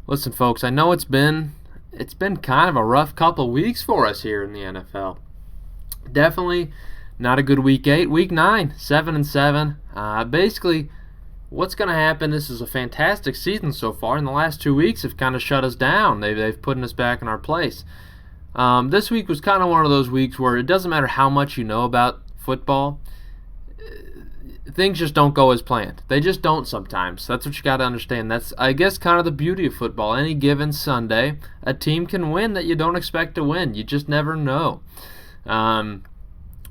Listen, folks, I know it's been kind of a rough couple weeks for us here in the NFL. Definitely not a good week 8. Week 9, 7-7. Basically, what's going to happen? This is a fantastic season so far, and the last 2 weeks have kind of shut us down. They've put us back in our place. This week was kind of one of those weeks where it doesn't matter how much you know about football, things just don't go as planned. They just don't sometimes. That's what you got to understand. That's, I guess, kind of the beauty of football. Any given Sunday, a team can win that you don't expect to win. You just never know.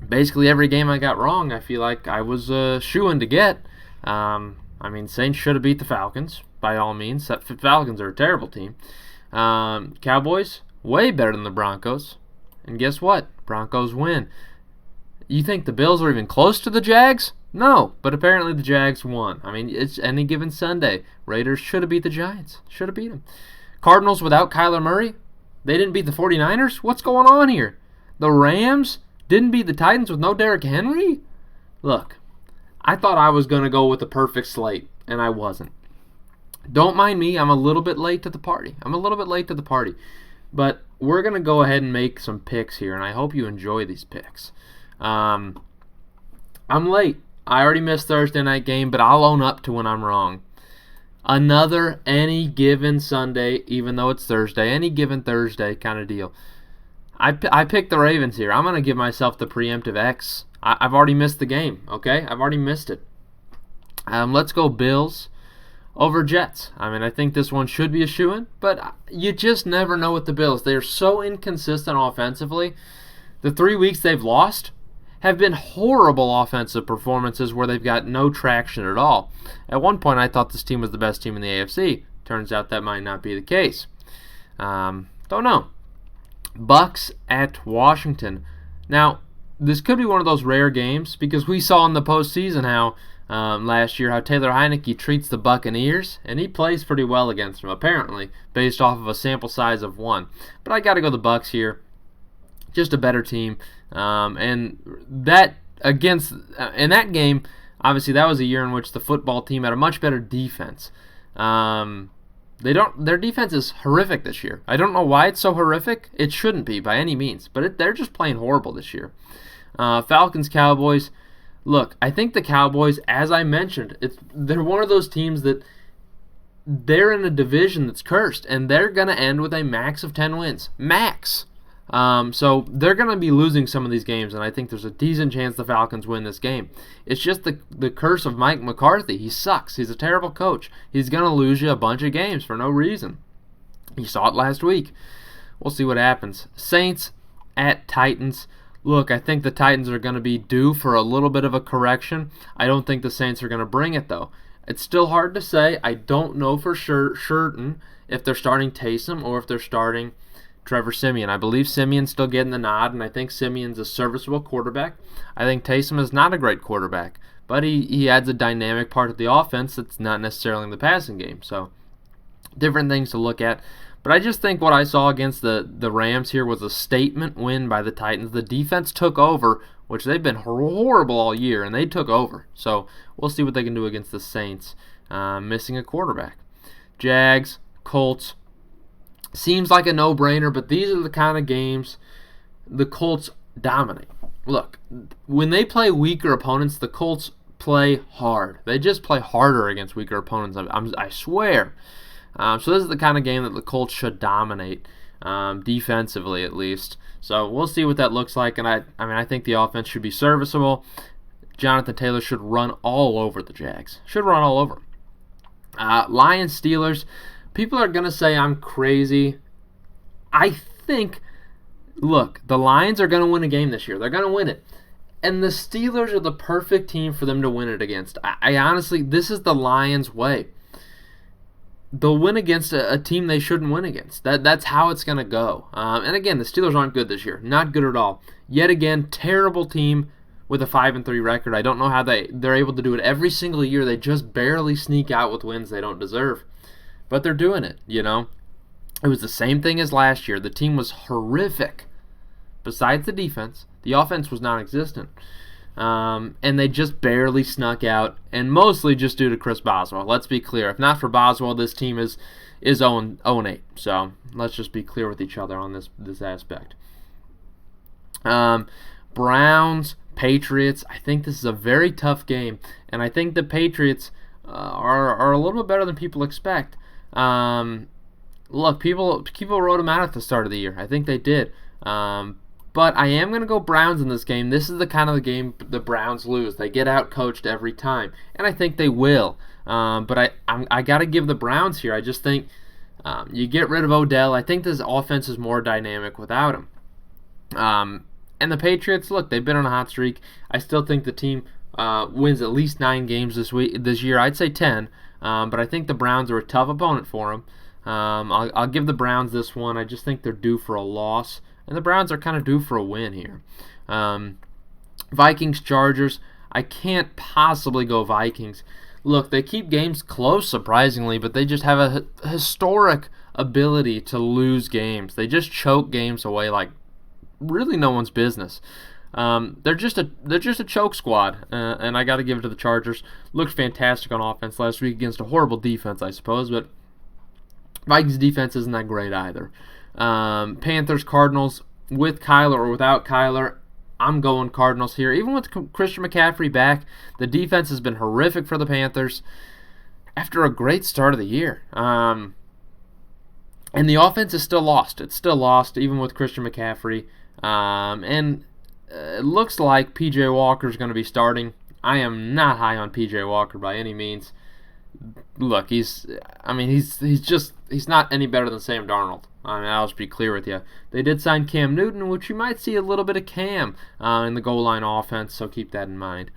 Basically, every game I got wrong, I feel like I was shoo-in to get. Saints should have beat the Falcons, by all means. The Falcons are a terrible team. Cowboys, way better than the Broncos. And guess what? Broncos win. You think the Bills are even close to the Jags? No, but apparently the Jags won. It's any given Sunday. Raiders should have beat the Giants. Should have beat them. Cardinals without Kyler Murray? They didn't beat the 49ers? What's going on here? The Rams didn't beat the Titans with no Derrick Henry? Look, I thought I was going to go with a perfect slate, and I wasn't. Don't mind me, I'm a little bit late to the party. But we're going to go ahead and make some picks here, and I hope you enjoy these picks. I'm late. I already missed Thursday night game, but I'll own up to when I'm wrong. Another any given Sunday, even though it's Thursday, any given Thursday kind of deal. I picked the Ravens here. I'm going to give myself the preemptive X. I've already missed the game, okay? I've already missed it. Let's go Bills over Jets. I think this one should be a shoo-in, but you just never know with the Bills. They're so inconsistent offensively. The 3 weeks they've lost have been horrible offensive performances where they've got no traction at all. At one point, I thought this team was the best team in the AFC. Turns out that might not be the case. Don't know. Bucks at Washington. Now, this could be one of those rare games because we saw in the postseason how last year how Taylor Heinicke treats the Buccaneers, and he plays pretty well against them, apparently, based off of a sample size of 1. But I got to go the Bucks here. Just a better team. And that in that game, obviously that was a year in which the football team had a much better defense. Their defense is horrific this year. I don't know why it's so horrific. It shouldn't be by any means, but they're just playing horrible this year. Falcons, Cowboys. Look, I think the Cowboys, as I mentioned, they're one of those teams that they're in a division that's cursed, and they're going to end with a max of 10 wins. Max. So they're going to be losing some of these games, and I think there's a decent chance the Falcons win this game. It's just the curse of Mike McCarthy. He sucks. He's a terrible coach. He's going to lose you a bunch of games for no reason. You saw it last week. We'll see what happens. Saints at Titans. Look, I think the Titans are going to be due for a little bit of a correction. I don't think the Saints are going to bring it, though. It's still hard to say. I don't know for certain if they're starting Taysom or if they're starting Trevor Siemian. I believe Siemian's still getting the nod, and I think Siemian's a serviceable quarterback. I think Taysom is not a great quarterback, but he adds a dynamic part of the offense that's not necessarily in the passing game. So, different things to look at. But I just think what I saw against the Rams here was a statement win by the Titans. The defense took over, which they've been horrible all year, and they took over. So, we'll see what they can do against the Saints, missing a quarterback. Jags, Colts. Seems like a no-brainer, but these are the kind of games the Colts dominate. Look, when they play weaker opponents, the Colts play hard. They just play harder against weaker opponents, I swear. So this is the kind of game that the Colts should dominate, defensively at least. So we'll see what that looks like, and I think the offense should be serviceable. Jonathan Taylor should run all over the Jags. Should run all over them. Lions, Steelers. People are going to say I'm crazy. I think, look, the Lions are going to win a game this year. They're going to win it. And the Steelers are the perfect team for them to win it against. I honestly, this is the Lions' way. They'll win against a team they shouldn't win against. That's how it's going to go. And again, the Steelers aren't good this year. Not good at all. Yet again, terrible team with a 5-3 record. I don't know how they're able to do it every single year. They just barely sneak out with wins they don't deserve. But they're doing it, you know. It was the same thing as last year. The team was horrific. Besides the defense, the offense was non-existent. and they just barely snuck out, and mostly just due to Chris Boswell. Let's be clear. If not for Boswell, this team is 0-8. So let's just be clear with each other on this aspect. Browns, Patriots. I think this is a very tough game, and I think the Patriots are a little bit better than people expect. Look, people wrote them out at the start of the year. I think they did. But I am going to go Browns in this game. This is the kind of the game the Browns lose. They get out-coached every time, and I think they will. But I got to give the Browns here. I just think you get rid of Odell. I think this offense is more dynamic without him. And the Patriots, look, they've been on a hot streak. I still think the team wins at least 9 games this year. I'd say 10, but I think the Browns are a tough opponent for them. I'll give the Browns this one. I just think they're due for a loss. And the Browns are kind of due for a win here. Vikings, Chargers. I can't possibly go Vikings. Look, they keep games close, surprisingly, but they just have a historic ability to lose games. They just choke games away like really no one's business. They're just a choke squad, and I got to give it to the Chargers. Looked fantastic on offense last week against a horrible defense, I suppose, but Vikings defense isn't that great either. Panthers, Cardinals, with Kyler or without Kyler, I'm going Cardinals here. Even with Christian McCaffrey back, the defense has been horrific for the Panthers after a great start of the year. And the offense is still lost. It's still lost, even with Christian McCaffrey. And it looks like P.J. Walker is going to be starting. I am not high on P.J. Walker by any means. Look, he's not any better than Sam Darnold. I'll just be clear with you. They did sign Cam Newton, which you might see a little bit of Cam in the goal line offense, so keep that in mind.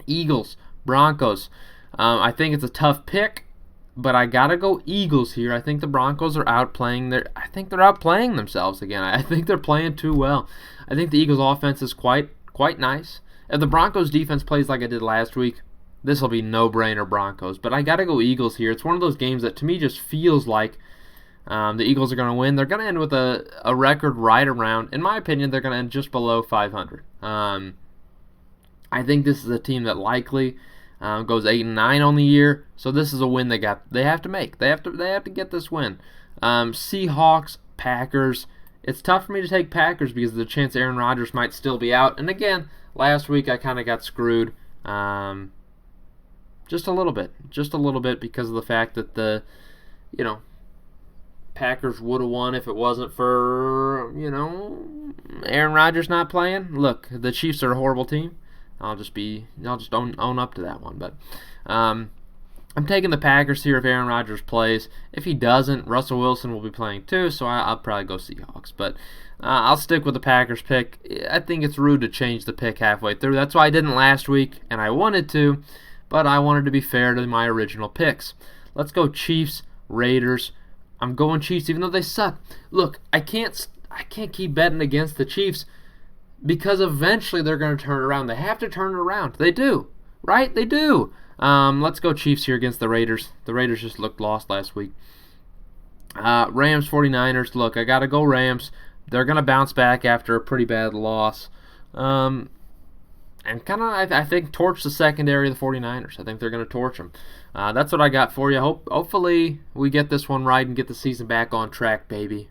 Eagles, Broncos. I think it's a tough pick, but I gotta go Eagles here. I think the Broncos are outplaying themselves again. I think they're playing too well. I think the Eagles offense is quite nice. If the Broncos defense plays like I did last week, this will be no-brainer Broncos. But I gotta go Eagles here. It's one of those games that to me just feels like the Eagles are going to win. They're going to end with a record right around, in my opinion, they're going to end just below 500. I think this is a team that likely goes 8-9 on the year. So this is a win they have to make. They have to get this win. Seahawks, Packers. It's tough for me to take Packers because of the chance Aaron Rodgers might still be out. And again, last week I kind of got screwed. Just a little bit because of the fact that Packers would have won if it wasn't for, Aaron Rodgers not playing. Look, the Chiefs are a horrible team. I'll just own up to that one. But I'm taking the Packers here if Aaron Rodgers plays. If he doesn't, Russell Wilson will be playing too, so I'll probably go Seahawks. But I'll stick with the Packers pick. I think it's rude to change the pick halfway through. That's why I didn't last week, and I wanted to, but I wanted to be fair to my original picks. Let's go Chiefs, Raiders. I'm going Chiefs even though they suck. Look, I can't keep betting against the Chiefs because eventually they're going to turn it around. They have to turn it around. They do, right? They do. Let's go Chiefs here against the Raiders. The Raiders just looked lost last week. Rams, 49ers. Look, I got to go Rams. They're going to bounce back after a pretty bad loss. And kind of, I think, torch the secondary of the 49ers. I think they're going to torch them. That's what I got for you. Hopefully we get this one right and get the season back on track, baby.